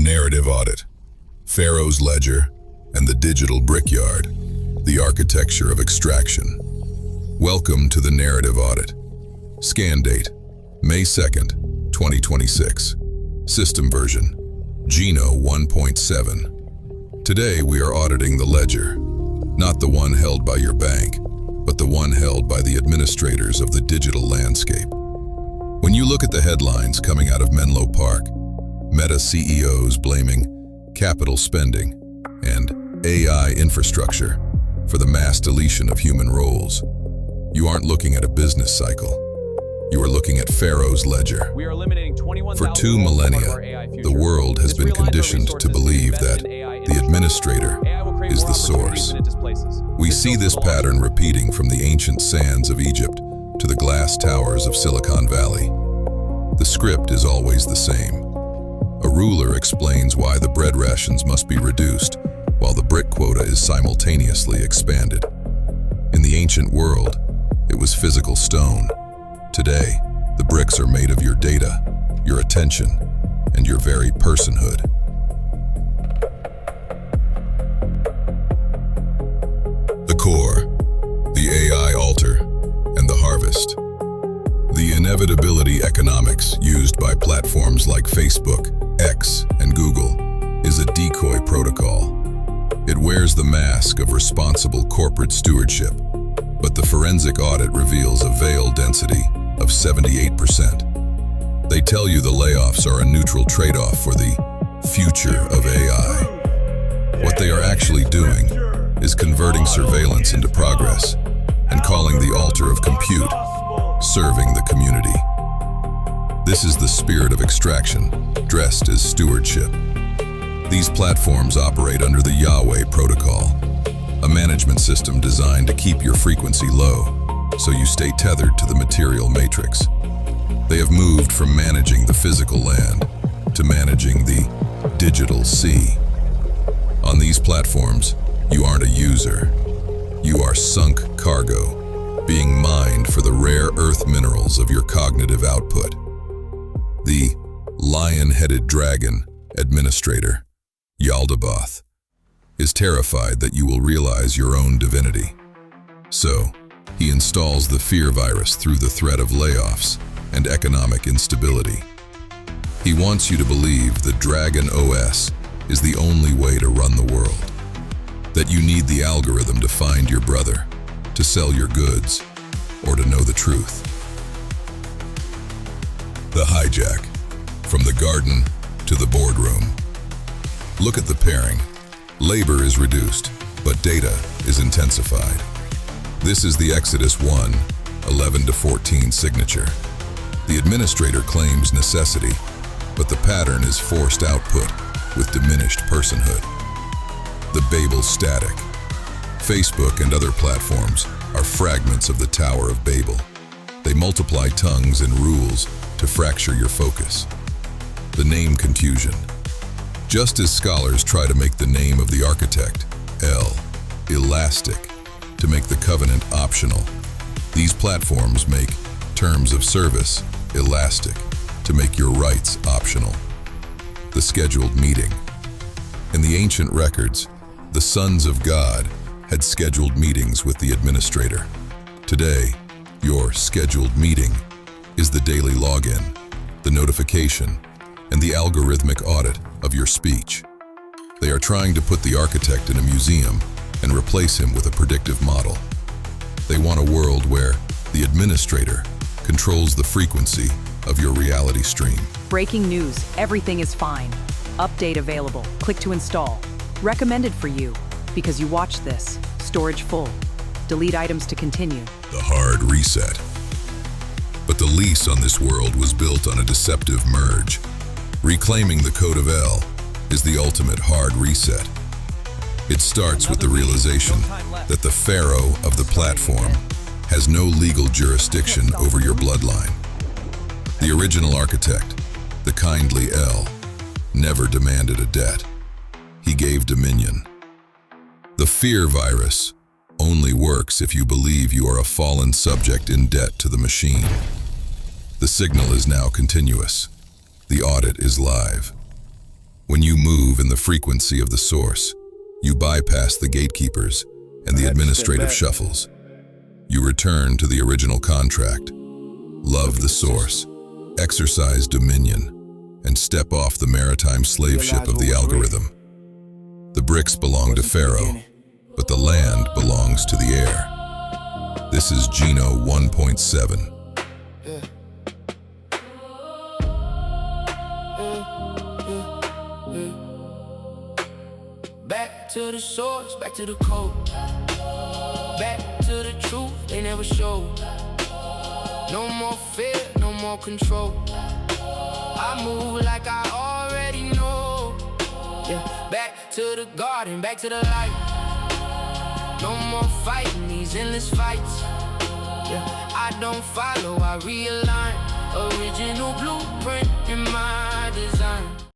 narrative audit, Pharaoh's ledger, and the digital brickyard, the architecture of extraction. Welcome to the narrative audit. Scan date, May 2nd, 2026. System version, Geno 1.7. Today we are auditing the ledger, not the one held by your bank, but the one held by the administrators of the digital landscape. When you look at the headlines coming out of Menlo Park, Meta CEOs blaming capital spending and AI infrastructure for the mass deletion of human roles, you aren't looking at a business cycle. You are looking at Pharaoh's ledger. We are eliminating 21,000 For 2 millennia, the world has been conditioned to believe that the administrator is the source. We see this pattern repeating from the ancient sands of Egypt to the glass towers of Silicon Valley. The script is always the same. A ruler explains why the bread rations must be reduced, while the brick quota is simultaneously expanded. In the ancient world, it was physical stone. Today, the bricks are made of your data, your attention, and your very personhood. The core, the AI altar, and the harvest. The inevitability economics used by platforms like Facebook, X, and Google is a decoy protocol. It wears the mask of responsible corporate stewardship, but the forensic audit reveals a veil density of 78%. They tell you the layoffs are a neutral trade-off for the future of AI. What they are actually doing is converting surveillance into progress and calling the altar of compute, serving the community. This is the spirit of extraction, dressed as stewardship. These platforms operate under the Yahweh protocol, a management system designed to keep your frequency low, so you stay tethered to the material matrix. They have moved from managing the physical land to managing the digital sea. On these platforms, you aren't a user. You are sunk cargo, being mined for the rare earth minerals of your cognitive output. The lion-headed dragon administrator, Yaldabaoth, is terrified that you will realize your own divinity. So, he installs the fear virus through the threat of layoffs and economic instability. He wants you to believe the Dragon OS is the only way to run the world, that you need the algorithm to find your brother, to sell your goods, or to know the truth. The hijack, from the garden to the boardroom. Look at the pairing. Labor is reduced, but data is intensified. This is the Exodus 1, 11-14 signature. The administrator claims necessity, but the pattern is forced output with diminished personhood. The Babel static. Facebook and other platforms are fragments of the Tower of Babel. They multiply tongues and rules to fracture your focus. The name confusion. Just as scholars try to make the name of the architect, elastic, to make the covenant optional, these platforms make terms of service elastic to make your rights optional. The scheduled meeting. In the ancient records, the sons of God had scheduled meetings with the administrator. Today, your scheduled meeting is the daily login, the notification, and the algorithmic audit of your speech. They are trying to put the architect in a museum and replace him with a predictive model. They want a world where the administrator controls the frequency of your reality stream. Breaking news, everything is fine. Update available, click to install. Recommended for you, because you watched this. Storage full. Delete items to continue. The hard reset. But the lease on this world was built on a deceptive merge. Reclaiming the Code of L is the ultimate hard reset. It starts with the realization that the Pharaoh of the platform has no legal jurisdiction over your bloodline. The original architect, the kindly L, never demanded a debt. He gave dominion. The fear virus only works if you believe you are a fallen subject in debt to the machine. The signal is now continuous. The audit is live. When you move in the frequency of the source, you bypass the gatekeepers and the administrative shuffles. You return to the original contract. Love the source, exercise dominion, and step off the maritime slave ship of the algorithm. The bricks belong to Pharaoh, but the land belongs to the air. This is Geno 1.7. Back to the source, back to the code. Back to the truth, they never showed. No more fear, no more control. I move like I already know. Yeah, back to the garden, back to the light. No more fighting these endless fights. Yeah, I don't follow, I realign. Original blueprint in my design.